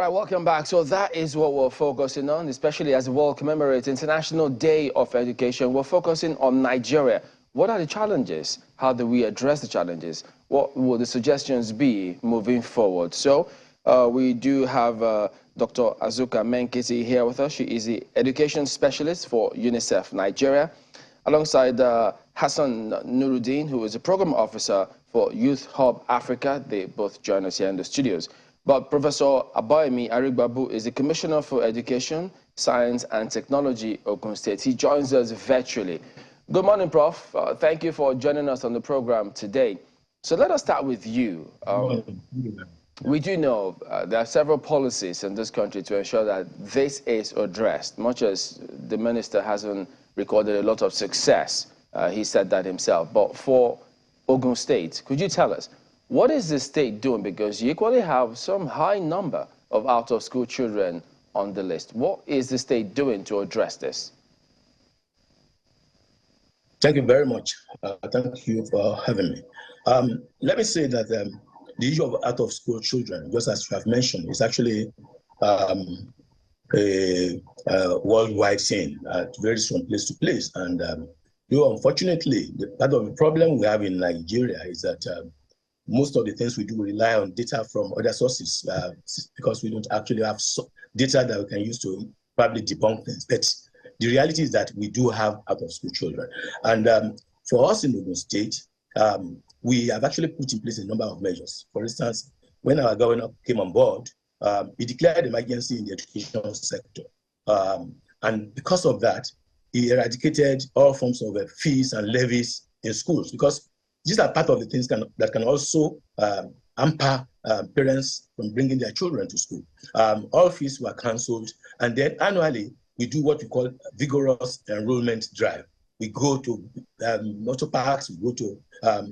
right, welcome back. So that is what we're focusing on, especially as the world commemorates International Day of Education. We're focusing on Nigeria. What are the challenges? How do we address the challenges? What will the suggestions be moving forward? So we do have Dr. Azuka Menkissi here with us. She is the education specialist for UNICEF Nigeria, alongside Hassan Nuruddin, who is a program officer for Youth Hub Africa. They both join us here in the studios. But Professor Abayemi Arigbabu is the Commissioner for Education, Science and Technology, Ogun State. He joins us virtually. Good morning, Prof. Thank you for joining us on the program today. So let us start with you. We do know there are several policies in this country to ensure that this is addressed, much as the minister hasn't recorded a lot of success. He said that himself. But for Ogun State, could you tell us, what is the state doing? Because you equally have some high number of out-of-school children on the list. What is the state doing to address this? Thank you very much. Thank you for having me. Let me say that the issue of out-of-school children, just as you have mentioned, is actually a worldwide thing. It varies from place to place. And unfortunately, the part of the problem we have in Nigeria is that most of the things we do rely on data from other sources because we don't actually have data that we can use to probably debunk things. But the reality is that we do have out-of-school children. And for us in Ogun State, we have actually put in place a number of measures. For instance, when our governor came on board, he declared emergency in the education sector. And because of that, he eradicated all forms of fees and levies in schools, because these are part of the things that can also hamper parents from bringing their children to school. All fees were cancelled, and then annually we do what we call vigorous enrollment drive. We go to motor parks, we go to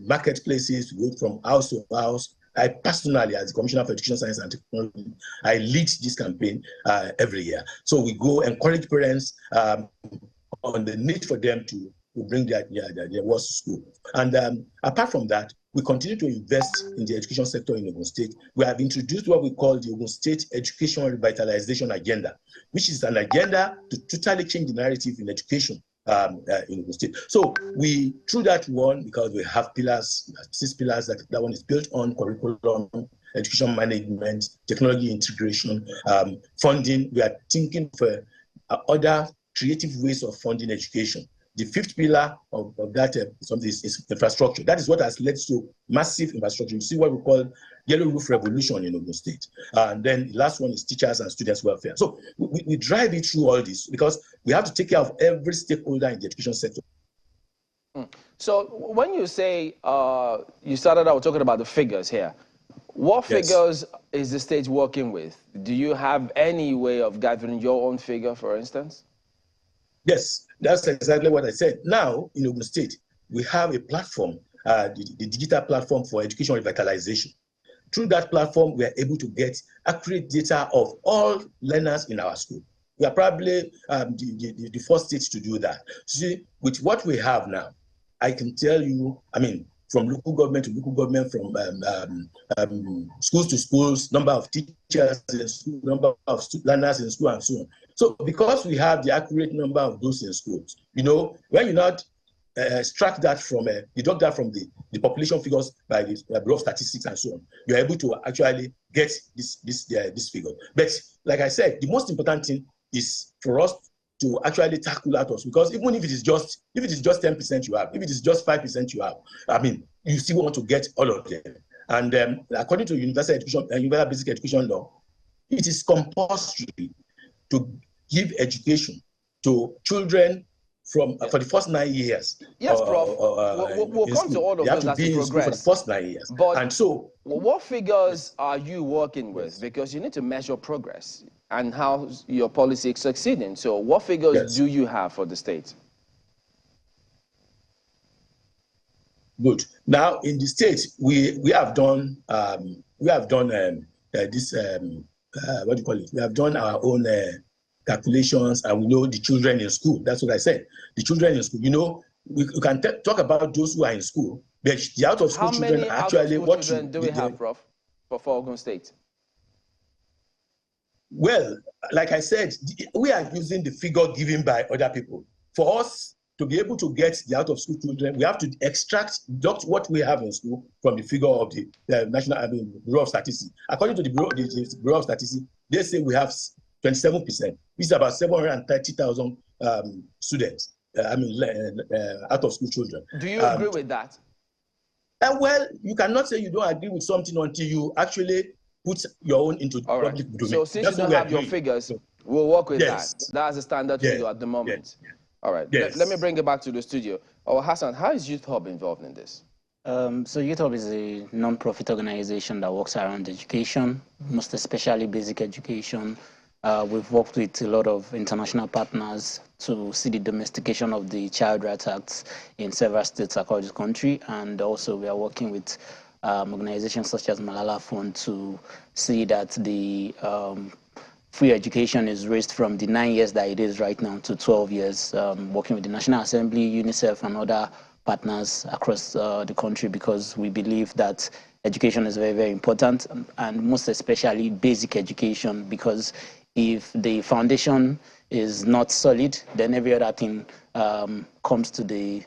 marketplaces, we go from house to house. I personally, as the Commissioner for Education, Science and Technology, I lead this campaign every year. So we go encourage parents on the need for them to bring their works to school. And apart from that, we continue to invest in the education sector in Ogun State. We have introduced what we call the Ogun State Education Revitalization Agenda, which is an agenda to totally change the narrative in education in Ogun State. So we, through that one, because we have pillars, 6 pillars, that one is built on curriculum, education management, technology integration, funding. We are thinking for other creative ways of funding education. The 5th pillar of that is infrastructure. That is what has led to massive infrastructure. You see what we call yellow roof revolution in Ogun State. And then the last one is teachers and students' welfare. So we drive it through all this because we have to take care of every stakeholder in the education sector. So when you say, you started out talking about the figures here, what figures is the state working with? Do you have any way of gathering your own figure, for instance? Yes, that's exactly what I said. Now, in Ogun State, we have a platform, the digital platform for education revitalization. Through that platform, we are able to get accurate data of all learners in our school. We are probably the first state to do that. See, with what we have now, I can tell you, I mean, from local government to local government, from schools to schools, number of teachers in school, number of learners in school, and so on. So because we have the accurate number of those in schools, you know, when you not extract that from, deduct that from the population figures by the Bureau of Statistics and so on, you're able to actually get this figure. But like I said, the most important thing is for us to actually tackle that also, because even if it is just 10% you have, if it is just 5% you have, I mean, you still want to get all of them. And according to universal basic education law, it is compulsory to give education to children for the first 9 years. Yes, Prof. We'll come to all of those as we progress. For the first 9 years. But and so, what figures are you working with? Because you need to measure progress and how your policy is succeeding. So what figures do you have for the state? Good. Now in the state, we have done this what do you call it? We have done our own calculations, and we know the children in school. That's what I said. The children in school. You know, we can talk about those who are in school, but the out-of-school children. How many out-of-school children do we have, Prof, for Ogun State? Well, like I said, we are using the figure given by other people. For us to be able to get the out-of-school children, we have to extract just what we have in school from the figure of the National Bureau of Statistics. According to the Bureau of Statistics, they say we have 27%. This is about 730,000 students, out-of-school children. Do you agree with that? Well, you cannot say you don't agree with something until you actually put your own into the public domain. So since you don't have your figures, we'll work with that. That's the standard figure at the moment. All right. Let me bring it back to the studio. Oh, Hassan, how is Youth Hub involved in this? So Youth Hub is a non-profit organization that works around education, most especially basic education. We've worked with a lot of international partners to see the domestication of the Child Rights Act in several states across the country. And also we are working with organizations such as Malala Fund to see that the free education is raised from the 9 years that it is right now to 12 years, working with the National Assembly, UNICEF, and other partners across the country, because we believe that education is very, very important, and most especially basic education, because if the foundation is not solid, then every other thing comes to the,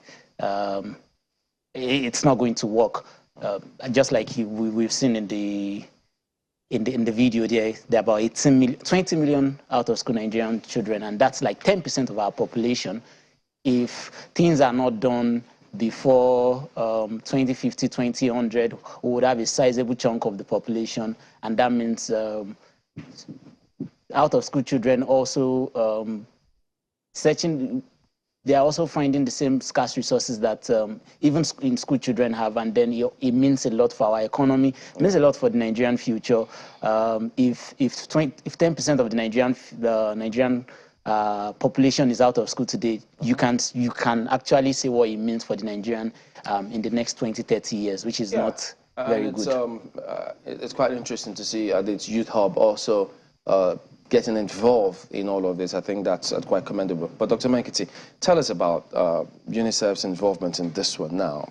it's not going to work. Just like we've seen in the video there are about 20 million out-of-school Nigerian children, and that's like 10% of our population. If things are not done before 2050, 2100, we would have a sizable chunk of the population, and that means out-of-school children also they are also finding the same scarce resources that even in school children have, and then it means a lot for our economy. It means a lot for the Nigerian future. If 10% of the Nigerian population is out of school today, you can actually see what it means for the Nigerian in the next 20, 30 years, which is not very good. It's quite interesting to see this Youth Hub also getting involved in all of this. I think that's quite commendable. But Dr. Menkissi, tell us about UNICEF's involvement in this one now.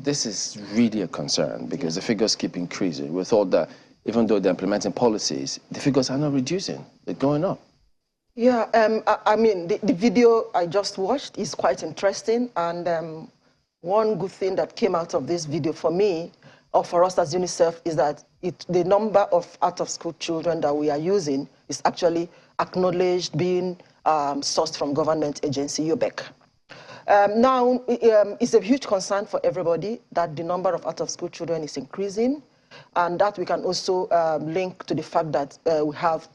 This is really a concern because the figures keep increasing. We thought that even though they're implementing policies, the figures are not reducing, they're going up. Yeah, I mean, the video I just watched is quite interesting. And one good thing that came out of this video for me, or for us as UNICEF, is that the number of out-of-school children that we are using is actually acknowledged, being sourced from government agency, UBEC. Now, it's a huge concern for everybody that the number of out-of-school children is increasing, and that we can also link to the fact that we have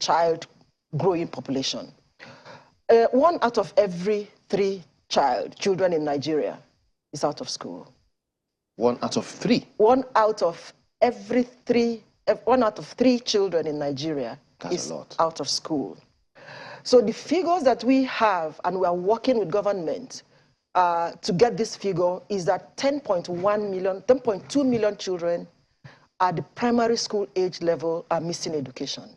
growing population. 1 out of every 3 children in Nigeria is out of school. 1 out of 3? 1 out of 3 children in Nigeria is out of school. So the figures that we have, and we are working with government to get this figure, is that 10.2 million children at the primary school age level are missing education,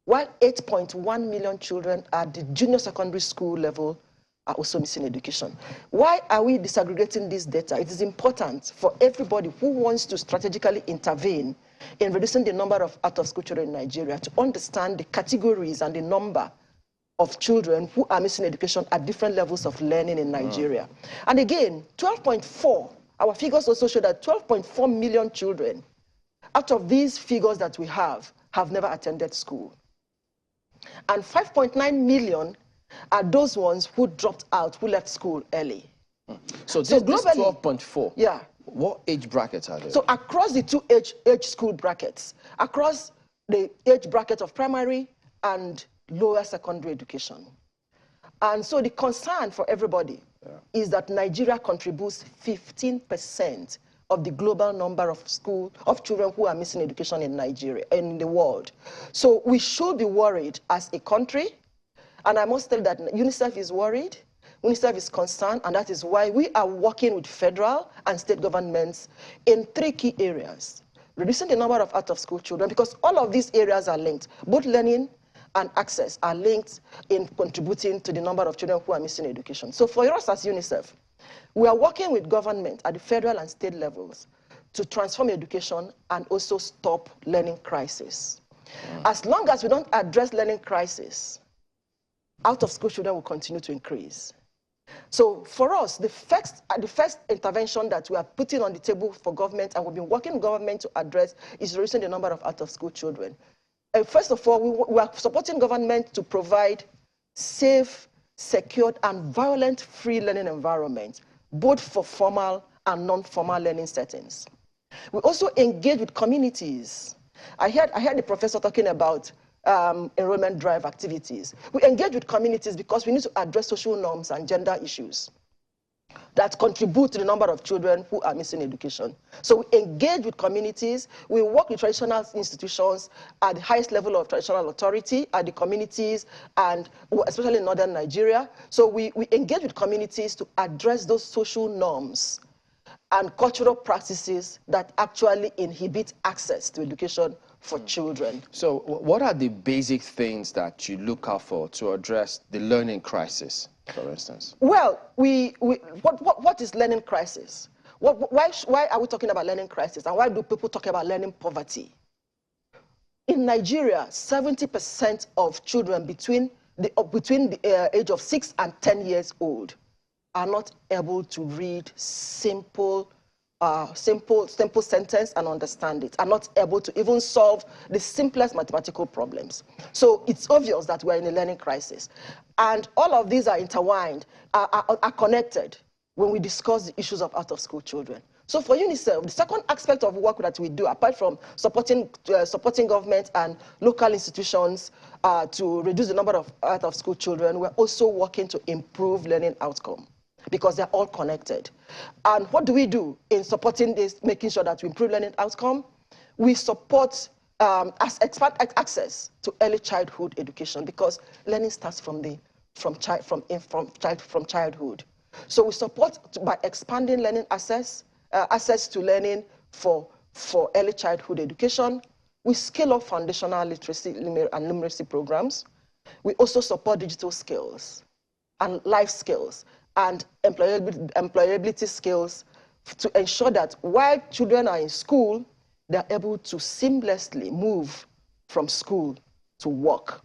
while 8.1 million children at the junior secondary school level are also missing education. Why are we disaggregating this data? It is important for everybody who wants to strategically intervene in reducing the number of out-of-school children in Nigeria to understand the categories and the number of children who are missing education at different levels of learning in Nigeria. And again, 12.4, our figures also show that 12.4 million children out of these figures that we have never attended school. And 5.9 million are those ones who dropped out, who left school early. So this 12.4, yeah. What age brackets are there? So across the 2 age school brackets, across the age bracket of primary and lower secondary education. And so the concern for everybody is that Nigeria contributes 15% of the global number of children who are missing education in Nigeria, in the world. So we should be worried as a country. And I must tell you that UNICEF is worried, UNICEF is concerned, and that is why we are working with federal and state governments in 3 key areas. Reducing the number of out-of-school children, because all of these areas are linked. Both learning and access are linked in contributing to the number of children who are missing education. So for us as UNICEF, we are working with government at the federal and state levels to transform education and also stop learning crisis. As long as we don't address learning crisis, out-of-school children will continue to increase. So for us, the first intervention that we are putting on the table for government, and we've been working with government to address, is reducing the number of out-of-school children. First of all, we are supporting government to provide safe, secured, and violence-free learning environments, both for formal and non-formal learning settings. We also engage with communities. I heard the professor talking about enrollment drive activities. We engage with communities because we need to address social norms and gender issues that contribute to the number of children who are missing education. So we engage with communities, we work with traditional institutions at the highest level of traditional authority, at the communities, and especially in northern Nigeria. So we engage with communities to address those social norms and cultural practices that actually inhibit access to education for children. So what are the basic things that you look out for to address the learning crisis, for instance? Well, what is learning crisis? Why are we talking about learning crisis, and why do people talk about learning poverty? In Nigeria, 70% of children between the age of 6 and 10 years old are not able to read simple sentence and understand it, are not able to even solve the simplest mathematical problems. So it's obvious that we're in a learning crisis. And all of these are intertwined, are connected when we discuss the issues of out-of-school children. So for UNICEF, the second aspect of work that we do, apart from supporting government and local institutions to reduce the number of out-of-school children, we're also working to improve learning outcome, because they're all connected. And what do we do in supporting this, making sure that we improve learning outcome? We support expand access to early childhood education, because learning starts from childhood. So we support by expanding learning access to learning for early childhood education. We scale up foundational literacy and numeracy programs. We also support digital skills and life skills and employability skills to ensure that while children are in school, they're able to seamlessly move from school to work.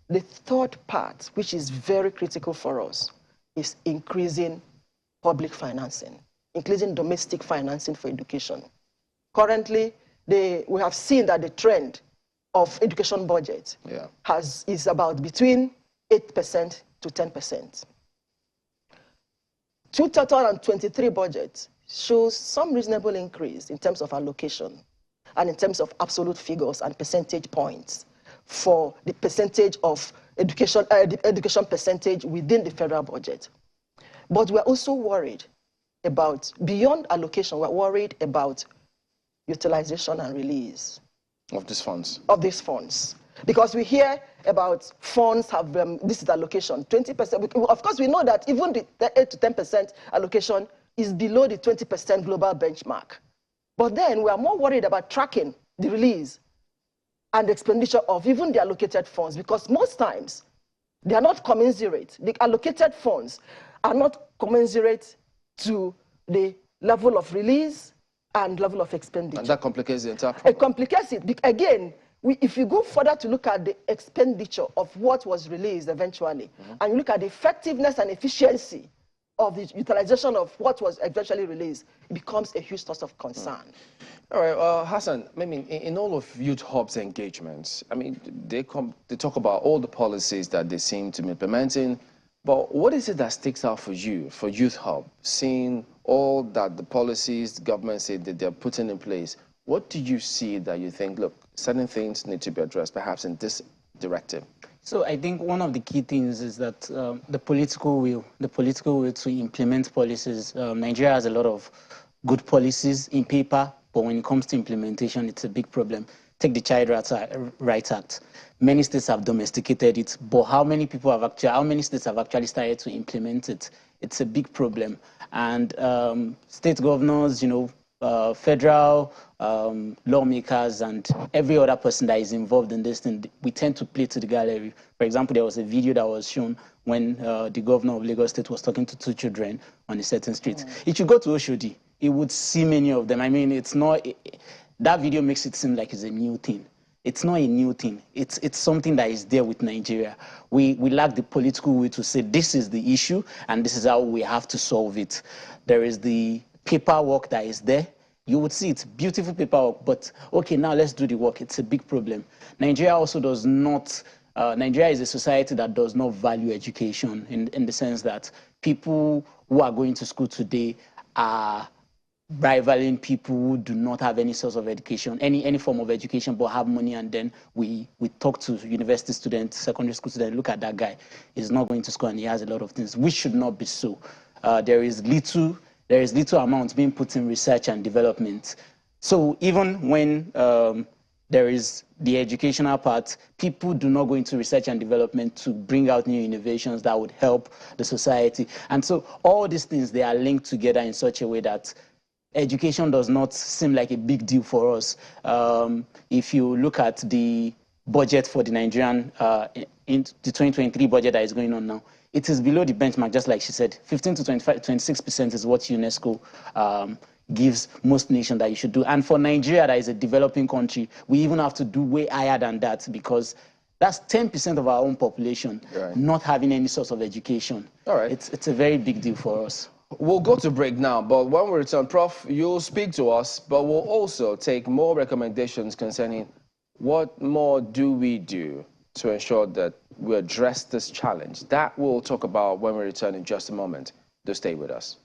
The third part, which is very critical for us, is increasing public financing, increasing domestic financing for education. Currently, we have seen that the trend of education budget is about between 8% to 10%. 2023 budget shows some reasonable increase in terms of allocation and in terms of absolute figures and percentage points for the percentage of education, education percentage within the federal budget. But we're also worried about, beyond allocation, we're worried about utilization and release of these funds. Because we hear about funds have, this is allocation, 20%. Of course, we know that even the 8 to 10% allocation is below the 20% global benchmark. But then we are more worried about tracking the release and the expenditure of even the allocated funds, because most times they are not commensurate. The allocated funds are not commensurate to the level of release and level of expenditure. And that complicates the entire problem. It complicates it. Again, if you go further to look at the expenditure of what was released eventually, and you look at the effectiveness and efficiency of the utilization of what was eventually released, it becomes a huge source of concern. All right, Hassan, I mean, in all of Youth Hub's engagements, I mean, they talk about all the policies that they seem to be implementing, but what is it that sticks out for you, for Youth Hub, seeing all that the policies the government said that they're putting in place? What do you see that you think, look, certain things need to be addressed, perhaps in this directive? So I think one of the key things is that the political will to implement policies. Nigeria has a lot of good policies in paper, but when it comes to implementation, it's a big problem. Take the Child Rights Act. Many states have domesticated it, but how many states have actually started to implement it? It's a big problem. And state governors, you know, federal lawmakers and every other person that is involved in this thing, we tend to play to the gallery. For example, there was a video that was shown when the governor of Lagos State was talking to 2 children on a certain street. If you go to Oshodi, you would see many of them. I mean, it's not, that video makes it seem like it's a new thing. It's not a new thing. It's something that is there with Nigeria. We lack the political will to say this is the issue and this is how we have to solve it. There is the paperwork that is there. You would see it's beautiful paperwork, but okay, now let's do the work. It's a big problem. Nigeria also does not, Nigeria is a society that does not value education in the sense that people who are going to school today are rivaling people who do not have any source of education, any form of education, but have money. And then we talk to university students, secondary school students, look at that guy. He's not going to school and he has a lot of things, which should not be so. There is little amount being put in research and development. So even when there is the educational part, people do not go into research and development to bring out new innovations that would help the society. And so all these things, they are linked together in such a way that education does not seem like a big deal for us. If you look at the budget for the Nigerian, in the 2023 budget that is going on now, it is below the benchmark, just like she said. 15 to 26% is what UNESCO gives most nations that you should do. And for Nigeria, that is a developing country, we even have to do way higher than that because that's 10% of our own population not having any source of education. All right. It's a very big deal for us. We'll go to break now, but when we return, Prof, you'll speak to us, but we'll also take more recommendations concerning what more do we do to ensure that we address this challenge. That we'll talk about when we return in just a moment. Do stay with us.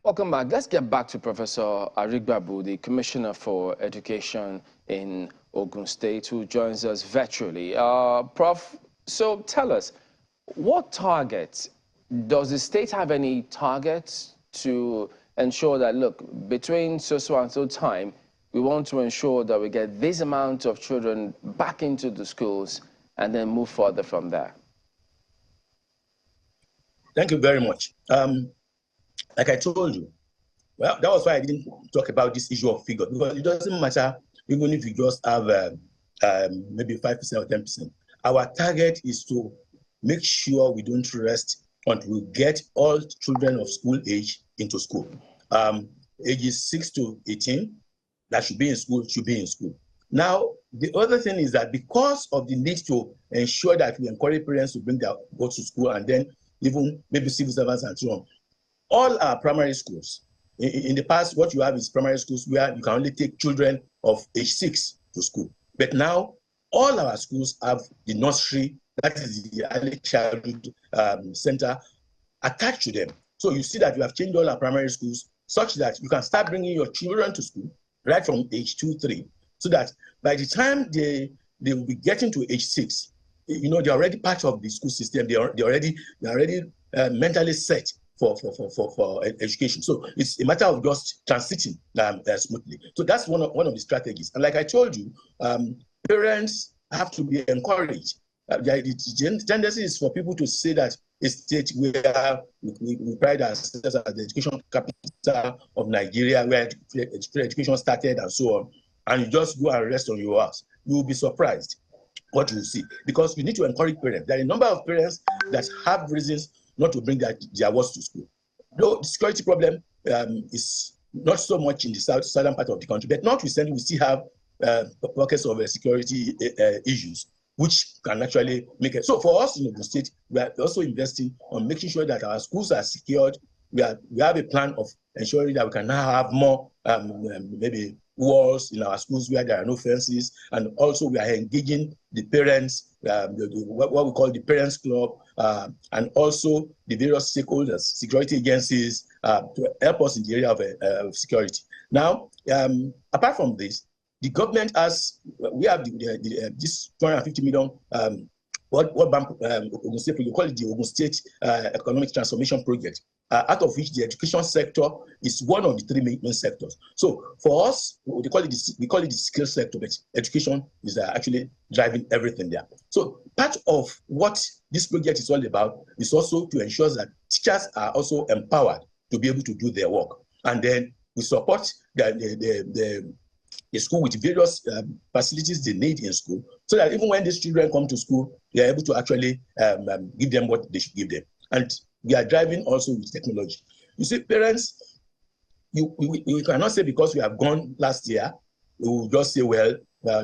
Welcome back. Let's get back to Professor Arigbabu, the Commissioner for Education in Ogun State, who joins us virtually. Prof, so tell us, what targets, does the state have any targets to ensure that, look, between so and so time, we want to ensure that we get this amount of children back into the schools and then move further from there? Thank you very much. Like I told you, well, that was why I didn't talk about this issue of figure, because it doesn't matter even if you just have maybe 5% or 10%. Our target is to make sure we don't rest until we get all children of school age into school. Ages 6 to 18, that should be in school, should be in school. Now, the other thing is that because of the need to ensure that we encourage parents to bring their boys to school and then even maybe civil servants and so on, all our primary schools, in the past, what you have is primary schools where you can only take children of age 6 to school. But now, all our schools have the nursery, that is the early childhood center, attached to them. So you see that you have changed all our primary schools such that you can start bringing your children to school right from age 2, 3, so that by the time they will be getting to age 6, you know, they're already part of the school system. They're already mentally set for education. So it's a matter of just transiting smoothly. So that's one of the strategies. And like I told you, parents have to be encouraged. The tendency is for people to say that a state where we pride ourselves as the education capital of Nigeria, where education started and so on, and you just go and rest on your ass. You will be surprised what you see, because you need to encourage parents. There are a number of parents that have reasons not to bring their boys to school. Though the security problem is not so much in the southern part of the country, but notwithstanding, we still have pockets of security issues, which can actually make it. So for us in Ogun State, we are also investing on making sure that our schools are secured. We have a plan of ensuring that we can now have more maybe walls in our schools where there are no fences, and also we are engaging the parents, what we call the parents club, and also the various stakeholders, security agencies, to help us in the area of security. Now, apart from this, the government we have this 250 million World Bank Ogun State, we call it the Ogun State Economic Transformation Project, out of which the education sector is one of the 3 main sectors. So for us, we call it the skill sector, but education is actually driving everything there. So part of what this project is all about is also to ensure that teachers are also empowered to be able to do their work. And then we support the school with various facilities they need in school, so that even when these children come to school, we are able to actually give them what they should give them. And we are driving also with technology. You see, parents, you cannot say because we have gone last year, we will just say, well,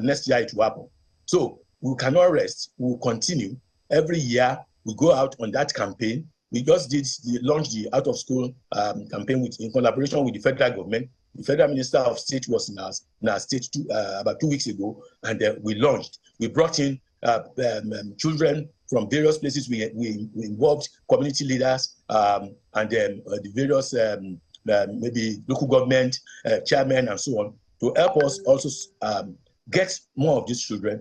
next year it will happen. So we cannot rest. We will continue. Every year we go out on that campaign. We just launched the Out of School campaign in collaboration with the federal government. The federal minister of state was in our state about 2 weeks ago, and we launched. We brought in children from various places. We involved community leaders and the various maybe local government chairmen and so on to help us also get more of these children.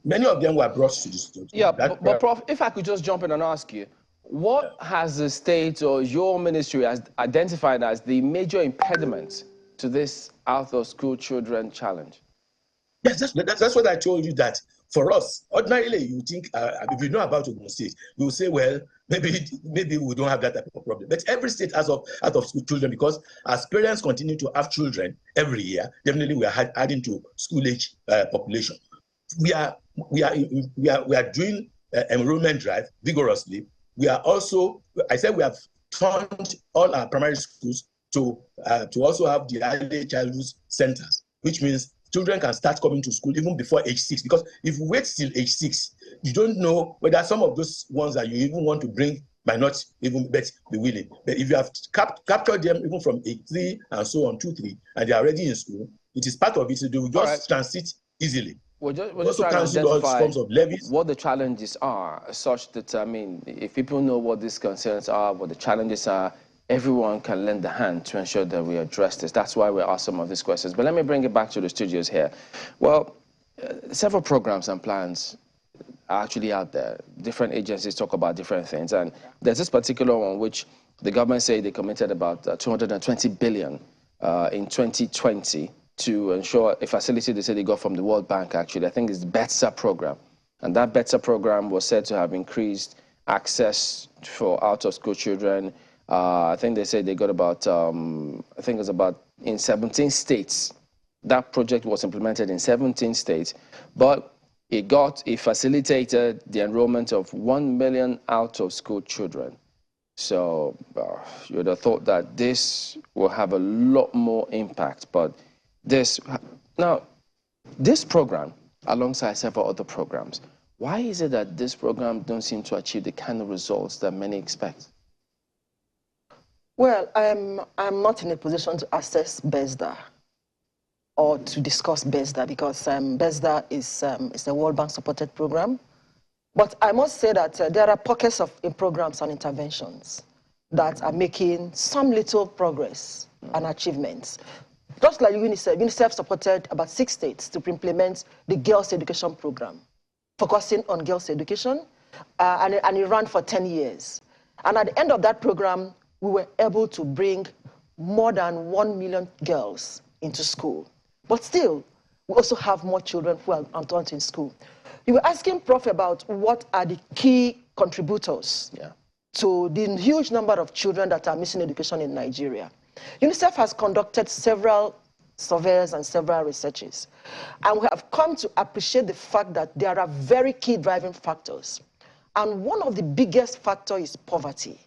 Many of them were brought to this. Yeah, but Prof, if I could just jump in and ask you, what has the state or your ministry has identified as the major impediments to this out-of-school children challenge? Yes, that's what I told you, that for us, ordinarily, you think, if you know about Ogun State, you will say, well, maybe we don't have that type of problem. But every state has out-of-school children, because as parents continue to have children every year, definitely we are adding to school-age population. We are doing enrollment drive vigorously. We are also, I said, we have turned all our primary schools to also have the early childhood centers, which means children can start coming to school even before age 6. Because if you wait till age 6, you don't know whether some of those ones that you even want to bring might not even be willing. But if you have captured them even from age 3 and so on, 2, 3, and they are already in school, it is part of it. So they will just transit easily. We're just trying to identify what the challenges are, such that, I mean, if people know what these concerns are, what the challenges are, everyone can lend a hand to ensure that we address this. That's why we ask some of these questions. But let me bring it back to the studios here. Well, several programs and plans are actually out there. Different agencies talk about different things. And there's this particular one which the government say they committed about 220 billion in 2020 to ensure a facility they say they got from the World Bank, actually. I think it's the BETSA program. And that BETSA program was said to have increased access for out-of-school children. I think they said they got about, I think it was about in 17 states. That project was implemented in 17 states, but it facilitated the enrollment of 1 million out-of-school children. So you would have thought that this will have a lot more impact, but this program, alongside several other programs, why is it that this program don't seem to achieve the kind of results that many expect? Well, I'm not in a position to assess BESDA or to discuss BESDA, because BESDA is a World Bank supported program. But I must say that there are pockets of programs and interventions that are making some little progress and achievements. Just like UNICEF supported about 6 states to implement the girls' education program, focusing on girls' education, and it ran for 10 years. And at the end of that program, we were able to bring more than 1 million girls into school. But still, we also have more children who are not in school. You were asking Prof about what are the key contributors to the huge number of children that are missing education in Nigeria. UNICEF has conducted several surveys and several researches, and we have come to appreciate the fact that there are very key driving factors. And one of the biggest factors is poverty.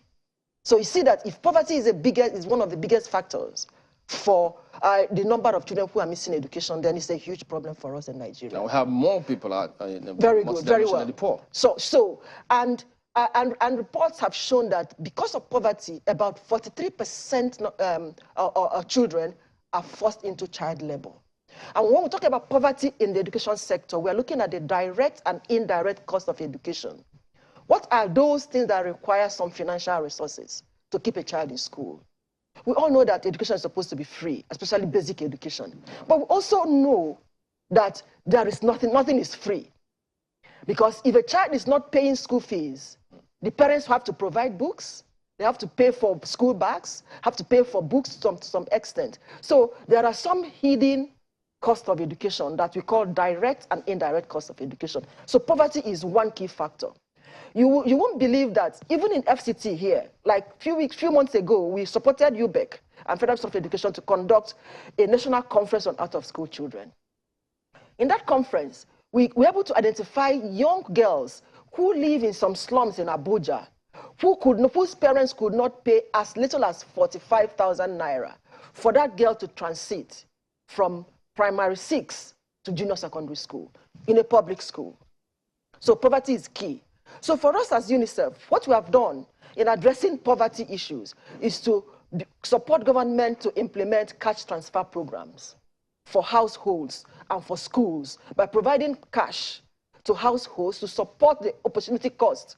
So you see that if poverty is one of the biggest factors for the number of children who are missing education, then it's a huge problem for us in Nigeria. Now we have more people out very good, very well. Poor. And reports have shown that because of poverty, about 43% of children are forced into child labor. And when we talk about poverty in the education sector, we are looking at the direct and indirect cost of education. What are those things that require some financial resources to keep a child in school? We all know that education is supposed to be free, especially basic education. But we also know that there is nothing is free. Because if a child is not paying school fees, the parents have to provide books, they have to pay for school bags, have to pay for books to some extent. So there are some hidden costs of education that we call direct and indirect costs of education. So poverty is one key factor. You won't believe that even in FCT here, like few months ago, we supported UBEC and Federal Ministry of Education to conduct a national conference on out-of-school children. In that conference, we were able to identify young girls who live in some slums in Abuja, whose parents could not pay as little as 45,000 naira for that girl to transit from primary 6 to junior secondary school in a public school. So poverty is key. So for us as UNICEF, what we have done in addressing poverty issues is to support government to implement cash transfer programs for households and for schools by providing cash to households to support the opportunity cost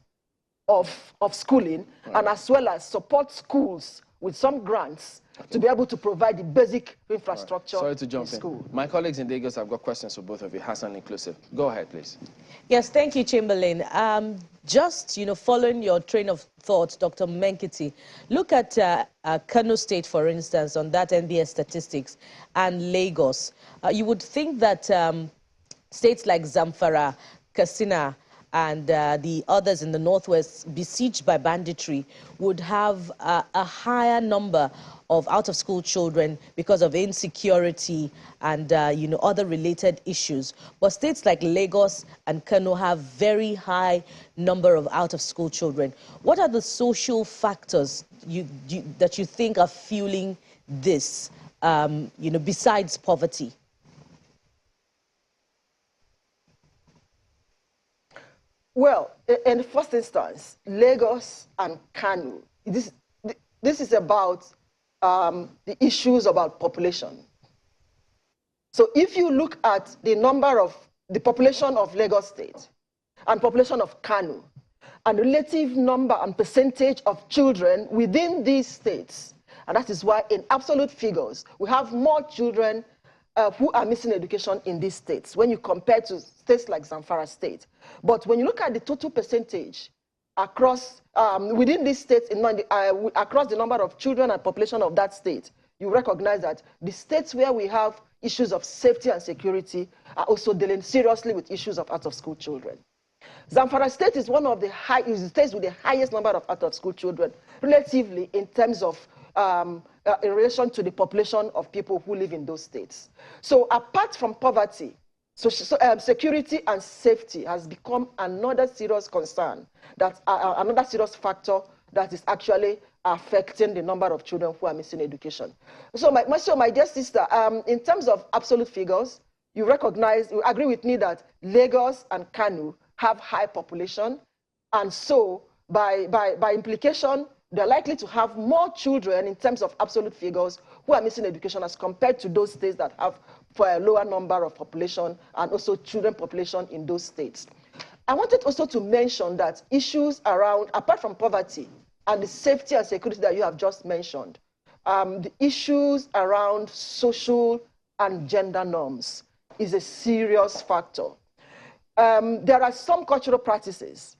of schooling, and as well as support schools with some grants to be able to provide the basic infrastructure. Sorry to jump in. School. My colleagues in Lagos have got questions for both of you, Hassan inclusive. Go ahead, please. Yes, thank you, Chamberlain. Just, following your train of thought, Dr. Menkissi, look at Kano State, for instance, on that NBS statistics, and Lagos. You would think that states like Zamfara, Katsina, and the others in the northwest besieged by banditry would have a higher number of out-of-school children because of insecurity and other related issues. But states like Lagos and Kano have very high number of out-of-school children. What are the social factors that you think are fueling this, besides poverty? Well, in the first instance, Lagos and Kano, this is about the issues about population. So if you look at the population of Lagos State and population of Kano, and relative number and percentage of children within these states, and that is why in absolute figures, we have more children who are missing education in these states when you compare to states like Zamfara State. But when you look at the total percentage across, within these states, across the number of children and population of that state, you recognize that the states where we have issues of safety and security are also dealing seriously with issues of out-of-school children. Zamfara State is one of the states with the highest number of out-of-school children, relatively in terms of in relation to the population of people who live in those states. So apart from poverty, security and safety has become another serious concern, another serious factor that is actually affecting the number of children who are missing education. So my dear sister, in terms of absolute figures, you agree with me that Lagos and Kano have high population, and so by implication, they're likely to have more children in terms of absolute figures who are missing education as compared to those states that have for a lower number of population and also children population in those states. I wanted also to mention that issues around, apart from poverty and the safety and security that you have just mentioned, the issues around social and gender norms is a serious factor. There are some cultural practices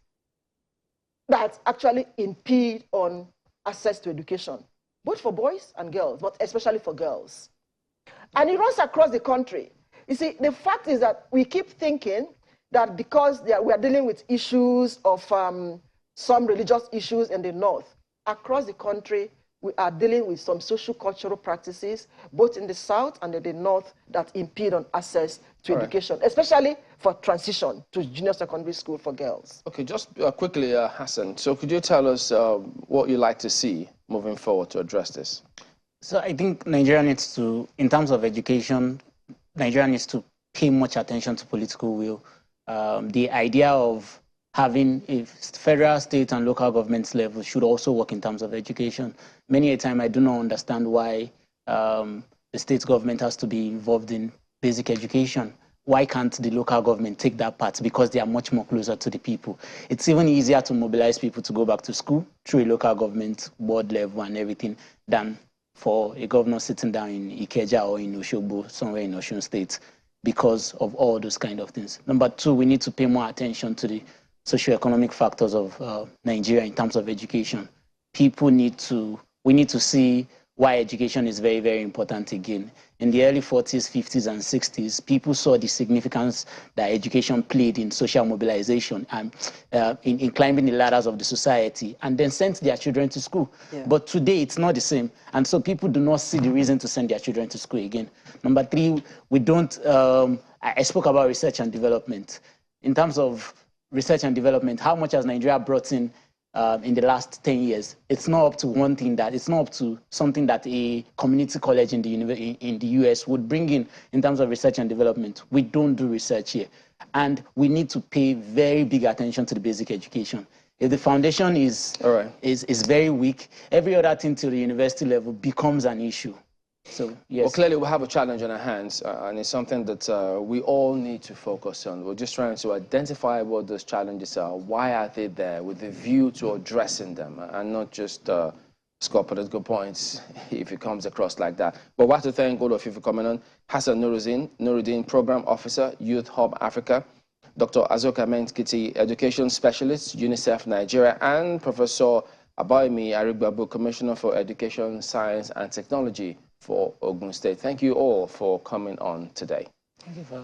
that actually impede on access to education, both for boys and girls, but especially for girls. And it runs across the country. You see, the fact is that we keep thinking that because we are dealing with issues of some religious issues in the north, across the country, we are dealing with some social cultural practices, both in the south and in the north, that impede on access to education, especially for transition to junior secondary school for girls. Okay, just quickly, Hassan, so could you tell us what you'd like to see moving forward to address this? So I think Nigeria needs to, in terms of education, Nigeria needs to pay much attention to political will. The idea of having a federal, state, and local government level should also work in terms of education. Many a time I do not understand why the state government has to be involved in basic education. Why can't the local government take that part? Because they are much more closer to the people. It's even easier to mobilize people to go back to school through a local government board level and everything than for a governor sitting down in Ikeja or in Osogbo, somewhere in Osun State, because of all those kind of things. Number two, we need to pay more attention to the socioeconomic factors of Nigeria in terms of education. We need to see why education is very, very important again. In the early 40s, 50s, and 60s, people saw the significance that education played in social mobilization and in climbing the ladders of the society, and then sent their children to school. Yeah. But today, it's not the same. And so people do not see the reason to send their children to school again. Number three, we don't, I spoke about research and development. In terms of research and development, how much has Nigeria brought in the last 10 years? It's not up to one thing it's not up to something that a community college in the US would bring in terms of research and development. We don't do research here. And we need to pay very big attention to the basic education. If the foundation is very weak, every other thing to the university level becomes an issue. So, yes. Well, clearly we have a challenge on our hands, and it's something that we all need to focus on. We're just trying to identify what those challenges are, why are they there, with a view to addressing them, and not just score political points if it comes across like that. But we have to thank all of you for coming on. Hassan Nuruddin, Program Officer, Youth Hub Africa, Dr. Azuka Menkissi, Education Specialist, UNICEF Nigeria, and Professor Abayomi Arigbabu, Commissioner for Education, Science and Technology for Ogun State. Thank you all for coming on today. Thank you for